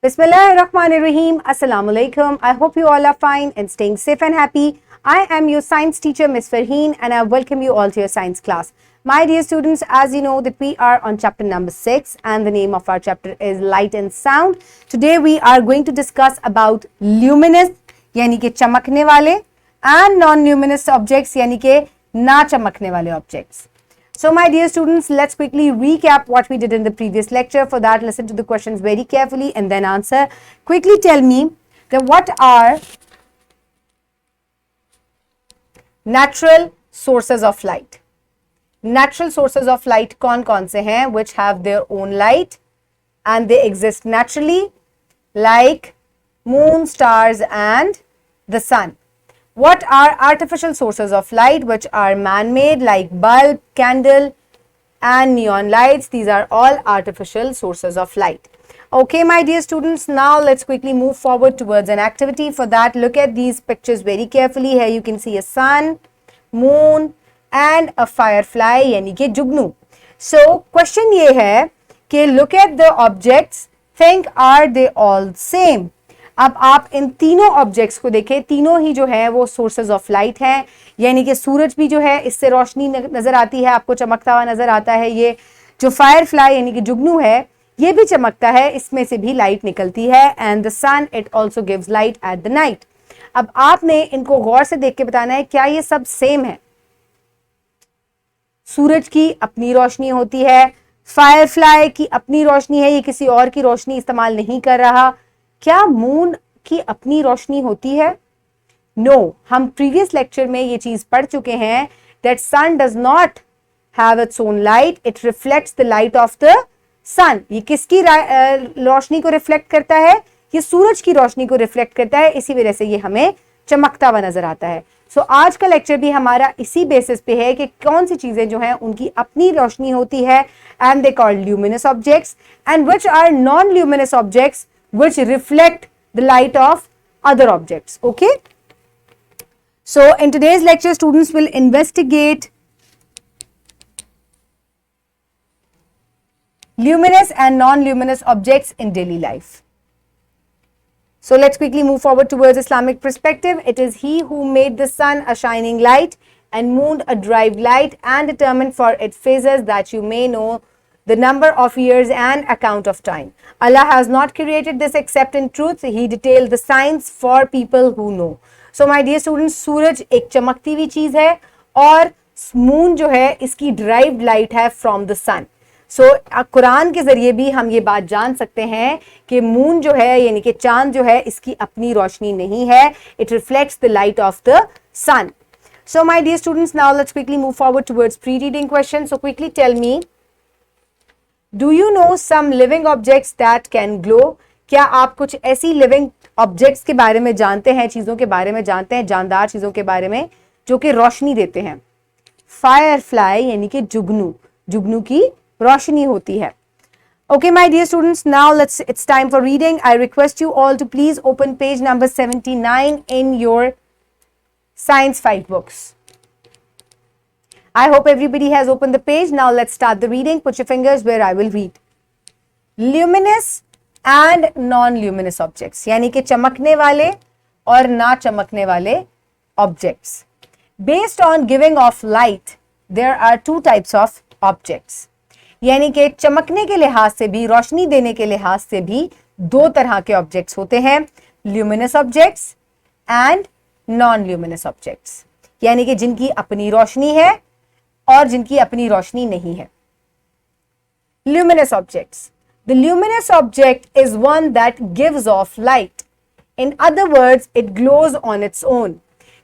Bismillahirrahmanirrahim. Assalamu alaikum. I hope you all are fine and staying safe and happy. I am your science teacher, Miss Farheen, and I welcome you all to your science class. My dear students, as you know that we are on chapter number 6 and the name of our chapter is Light and Sound. Today we are going to discuss about luminous यानी कि चमकने वाले and non-luminous objects यानी कि ना चमकने वाले objects. So my dear students, let's quickly recap what we did in the previous lecture. For that, listen to the questions very carefully and then answer. Quickly tell me that what are natural sources of light? Natural sources of light कौन से हैं which have their own light and they exist naturally like moon, stars and the sun. What are artificial sources of light which are man-made like bulb, candle and neon lights? These are all artificial sources of light. Okay, my dear students, now let's quickly move forward towards an activity. For that, look at these pictures very carefully. Here you can see a sun, moon and a firefly यानी कि जुगनू. So question ये है कि look at the objects, think are they all same? अब आप इन तीनों objects को देखें, तीनों ही जो है वो सोर्सेज ऑफ लाइट हैं, यानी कि सूरज भी जो है इससे रोशनी नजर आती है, आपको चमकता हुआ नजर आता है. ये जो फायर फ्लाई यानी कि जुगनू है ये भी चमकता है, इसमें से भी लाइट निकलती है. And the sun it also gives light at the night. अब आपने इनको गौर से देख के बताना है क्या ये सब सेम है. सूरज की अपनी रोशनी होती है, फायर फ्लाई की अपनी रोशनी है, ये किसी और की रोशनी इस्तेमाल नहीं कर रहा. क्या मून की अपनी रोशनी होती है? नो, हम प्रीवियस लेक्चर में ये चीज पढ़ चुके हैं that sun does not have its own light, it reflects the light of the sun. ये किसकी रोशनी को रिफ्लेक्ट करता है? ये सूरज की रोशनी को रिफ्लेक्ट करता है, इसी वजह से ये हमें चमकता हुआ नजर आता है. सो आज का लेक्चर भी हमारा इसी बेसिस पे है कि कौन सी चीजें जो हैं उनकी अपनी रोशनी होती है and they called luminous objects and which are non luminous objects which reflect the light of other objects. Okay, so in today's lecture students will investigate luminous and non-luminous objects in daily life. So let's quickly move forward towards Islamic perspective. It is he who made the sun a shining light and moon a derived light and determined for its phases that you may know the number of years and account of time. Allah has not created this except in truth. He detailed the signs for people who know. So my dear students, सूरज एक चमकती हुई चीज है और moon जो है इसकी derived light है from the sun. So Quran के जरिए भी हम ये बात जान सकते हैं कि मून जो है यानी कि चांद जो है इसकी अपनी रोशनी नहीं है. It reflects the light of the sun. So my dear students, now let's quickly move forward towards pre-reading questions. So quickly tell me, Do you know some living objects that can glow? क्या आप कुछ ऐसी living objects के बारे में जानते हैं, चीजों के बारे में जानते हैं, जानदार चीजों के बारे में जो कि रोशनी देते हैं? फायर फ्लाई यानी कि जुगनू, जुगनू की रोशनी होती है. Okay, my dear students, now it's time for reading. I request you all to please open page number 79 in your science 5 books. I hope everybody has opened the page. Now let's start the reading. Put your fingers where I will read. Luminous and non-luminous objects यानी कि चमकने वाले और ना चमकने वाले objects. Based on giving of light, there are two types of objects. यानी कि चमकने के लिहाज से भी, रोशनी देने के लिहाज से भी दो तरह के objects होते हैं, luminous objects and non-luminous objects. यानी कि जिनकी अपनी रोशनी है और जिनकी अपनी रोशनी नहीं है. Luminous objects. The luminous object is one that gives off light. In other words, it glows on its own.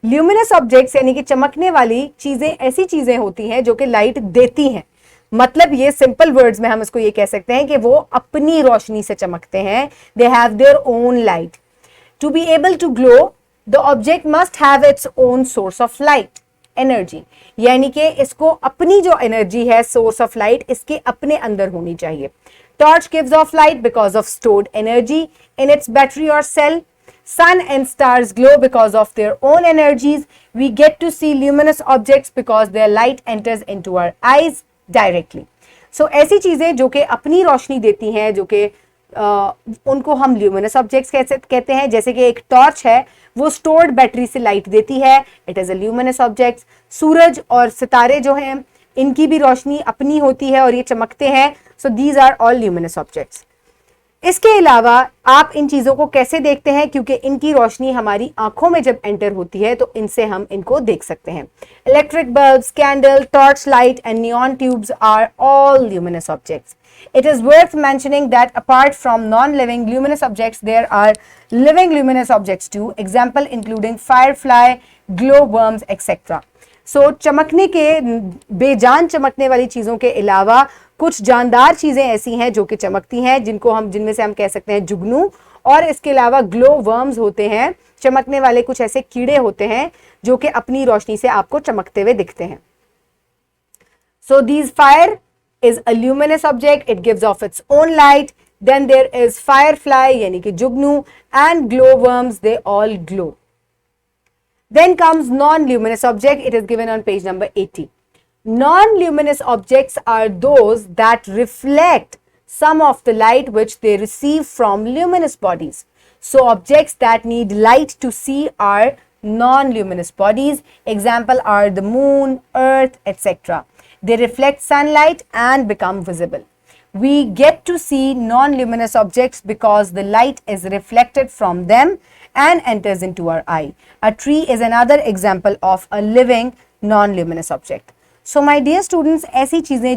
Luminous objects यानी कि चमकने वाली चीजें ऐसी चीजें होती हैं जो कि लाइट देती हैं. मतलब ये सिंपल वर्ड्स में हम इसको ये कह सकते हैं कि वो अपनी रोशनी से चमकते हैं. They have their own light. To be able to glow, the object must have its own source of light. Energy यानी कि इसको अपनी जो एनर्जी है, सोर्स ऑफ लाइट, इसके अपने अंदर होनी चाहिए. Torch gives off light because of stored energy in its battery और cell. Sun and stars glow because of their own energies. We get to see luminous objects because their light enters into our eyes directly. So ऐसी चीजें जो कि अपनी रोशनी देती हैं, जो कि उनको हम ल्यूमिनस ऑब्जेक्ट्स कहते हैं। जैसे कि एक टॉर्च है, वो स्टोर्ड बैटरी से लाइट देती है, it is a luminous object. सूरज और सितारे जो हैं, इनकी भी रोशनी अपनी होती है और ये चमकते हैं, so these are all luminous objects. इसके अलावा आप इन चीजों को कैसे देखते हैं, क्योंकि इनकी रोशनी हमारी आंखों में जब एंटर होती है तो इनसे हम इनको देख सकते हैं। Electric bulbs, candle, torch light and neon tubes are all luminous objects. It is worth mentioning that apart from non-living luminous objects, there are living luminous objects too. Example including firefly, glowworms, etc. So चमकने के, बेजान चमकने वाली चीजों के अलावा कुछ जानदार चीजें ऐसी हैं जो कि चमकती हैं, जिनमें से हम कह सकते हैं जुगनू, और इसके अलावा ग्लो वर्म्स होते हैं, चमकने वाले कुछ ऐसे कीड़े होते हैं जो कि अपनी रोशनी से आपको चमकते हुए दिखते हैं। So these fire is a luminous object, it gives off its own light. Then there is firefly यानी कि जुगनू, and glowworms, they all glow. Then comes non-luminous object, it is given on page number 80. Non-luminous objects are those that reflect some of the light which they receive from luminous bodies. So objects that need light to see are non-luminous bodies. Example are the moon, earth, etc. They reflect sunlight and become visible. We get to see non-luminous objects because the light is reflected from them and enters into our eye. A tree is another example of a living non-luminous object. So my dear students, ऐसी चीजें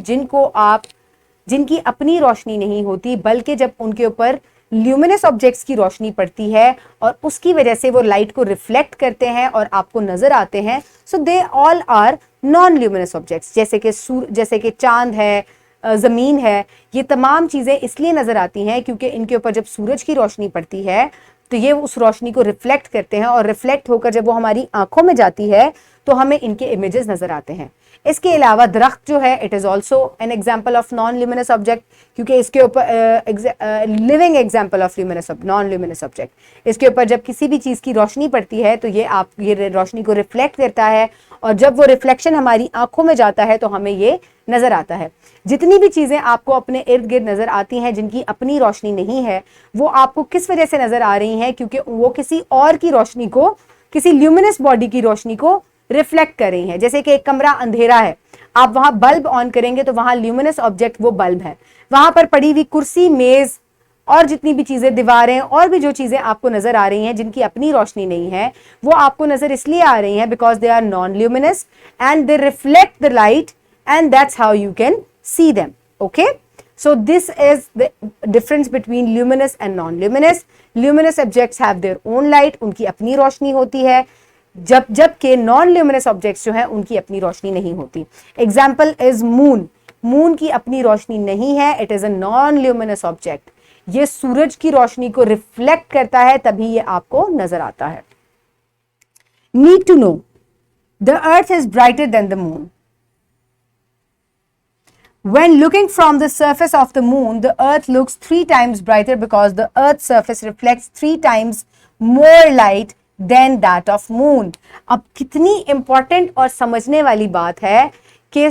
जिनकी अपनी रोशनी नहीं होती, बल्कि जब उनके ऊपर ल्यूमिनस ऑब्जेक्ट्स की रोशनी पड़ती है और उसकी वजह से वो लाइट को रिफ्लेक्ट करते हैं और आपको नजर आते हैं, so they all are non luminous objects. जैसे कि चांद है, जमीन है, ये तमाम चीजें इसलिए नजर आती हैं क्योंकि इनके ऊपर जब सूरज की रोशनी पड़ती है तो ये उस रोशनी को रिफ्लेक्ट करते हैं, और रिफ्लेक्ट होकर जब वो हमारी आंखों में जाती है तो हमें इनके इमेजेस नजर आते हैं। इसके अलावा दरख्त जो है, it is also an example of non luminous object, क्योंकि इसके ऊपर living example of non luminous object. इसके ऊपर जब किसी भी चीज की रोशनी पड़ती है तो ये रोशनी को रिफ्लेक्ट करता है, और जब वो रिफ्लेक्शन हमारी आंखों में जाता है तो हमें ये नजर आता है। जितनी भी चीजें आपको अपने इर्द गिर्द नजर आती हैं जिनकी अपनी रोशनी नहीं है, वो आपको किस वजह से नजर आ रही हैं, क्योंकि वो किसी और की रोशनी को, किसी ल्यूमिनस बॉडी की रोशनी को रिफ्लेक्ट कर रही हैं। जैसे कि एक कमरा अंधेरा है, आप वहां बल्ब ऑन करेंगे तो वहां ल्यूमिनस ऑब्जेक्ट वो बल्ब है। वहां पर पड़ी हुई कुर्सी, मेज और जितनी भी चीजें, दीवारें और भी जो चीजें आपको नजर आ रही हैं जिनकी अपनी रोशनी नहीं है, वो आपको नजर इसलिए आ रही हैं because they are non luminous and they reflect the light, and that's how you can see them. Okay, so this is the difference between luminous and non-luminous. Luminous objects have their own light, उनकी अपनी रोशनी होती है, जबकि non-luminous objects जो हैं उनकी अपनी रोशनी नहीं होती। Example is moon. moon की अपनी रोशनी नहीं है, it is a non-luminous object. ये सूरज की रोशनी को रिफ्लेक्ट करता है, तभी ये आपको नजर आता है। Need to know, the earth is brighter than the moon. When looking from the surface of the moon, the earth looks 3 times brighter because the earth's surface reflects 3 times more light than that of moon. अब कितनी important और समझने वाली बात है कि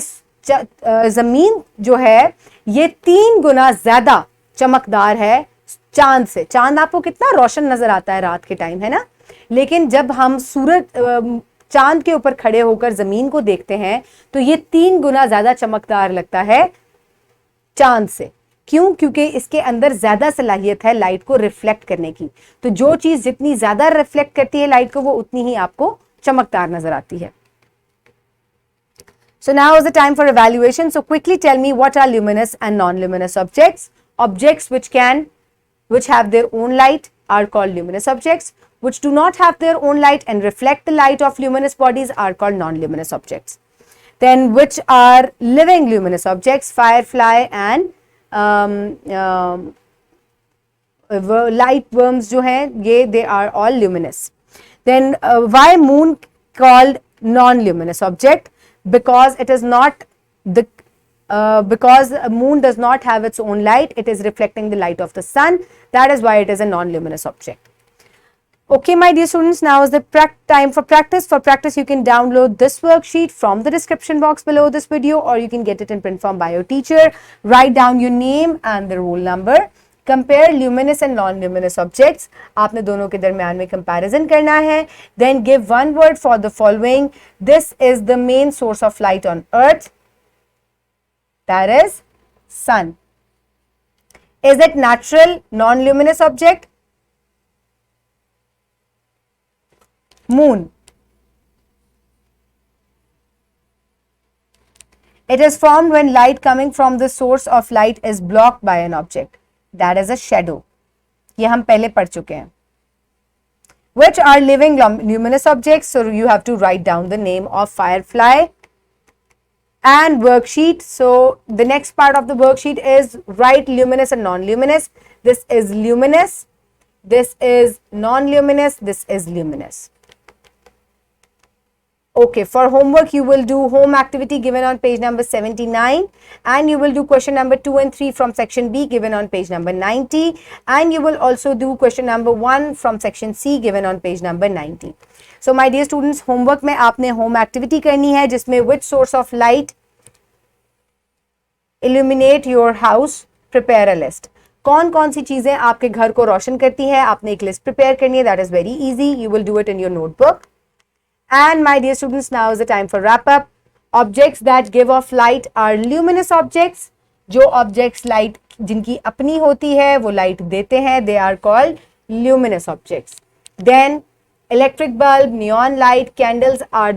जमीन जो है ये 3 गुना ज्यादा चमकदार है चांद से। चांद आपको कितना रोशन नजर आता है रात के टाइम, है ना, लेकिन जब हम चांद के ऊपर खड़े होकर जमीन को देखते हैं तो ये 3 गुना ज्यादा चमकदार लगता है चांद से। क्यों? क्योंकि इसके अंदर ज्यादा सलाहियत है लाइट को रिफ्लेक्ट करने की। तो जो चीज जितनी ज्यादा रिफ्लेक्ट करती है लाइट को, वो उतनी ही आपको चमकदार नजर आती है। So now is the time for evaluation. So quickly tell me what are luminous and non-luminous objects. Objects which have their own light are called luminous objects. Which do not have their own light and reflect the light of luminous bodies are called non-luminous objects. Then which are living luminous objects, firefly and light worms जो हैं ये, they are all luminous. Then why moon called non-luminous object? Because it is not because moon does not have its own light, it is reflecting the light of the sun. That is why it is a non-luminous object. Okay, my dear students, now is the time for practice. For practice, you can download this worksheet from the description box below this video, or you can get it in print form by your teacher. Write down your name and the roll number compare luminous and non luminous objects, आपने दोनों के दरमियान में comparison करना है. Then give one word for the following. This is the main source of light on earth, that is sun. Is it natural non luminous object? Moon. It is formed when light coming from the source of light is blocked by an object. That is a shadow. ये हम पहले पढ़ चुके हैं. Which are living luminous objects? So you have to write down the name of firefly and worksheet. So the next part of the worksheet is write luminous and non-luminous. This is luminous. This is non-luminous. This is luminous. Okay, for homework you will do home activity given on page number 79, and you will do question number 2 and 3 from section B given on page number 90, and you will also do question number 1 from section C given on page number 90. So my dear students, homework में आपने home activity करनी है जिसमें which source of light illuminate your house, prepare a list. कौन कौन सी चीजें आपके घर को रोशन करती है, आपने एक लिस्ट प्रिपेयर करनी है. That is very easy. You will do it in your notebook. And my dear students, now is the time for wrap up. Objects that give off light are luminous objects. जो objects light जिनकी अपनी होती है वो light देते हैं, they are called luminous objects. Then electric bulb, neon light, candles are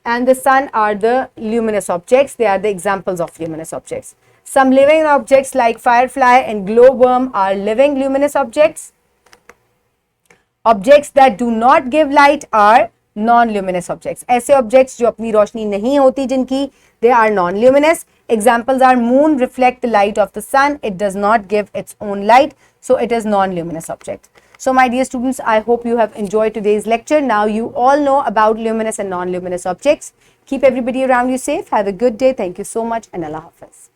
and the sun are the luminous objects. They are the examples of luminous objects. Some living objects like firefly and glowworm are living luminous objects. Objects that do not give light are non-luminous objects. ऐसे objects जो अपनी रोशनी नहीं होती जिनकी, they are non-luminous. Examples are moon reflect the light of the sun. It does not give its own light, so it is non-luminous object. So my dear students, I hope you have enjoyed today's lecture. Now you all know about luminous and non-luminous objects. Keep everybody around you safe. Have a good day. Thank you so much and Allah Hafiz.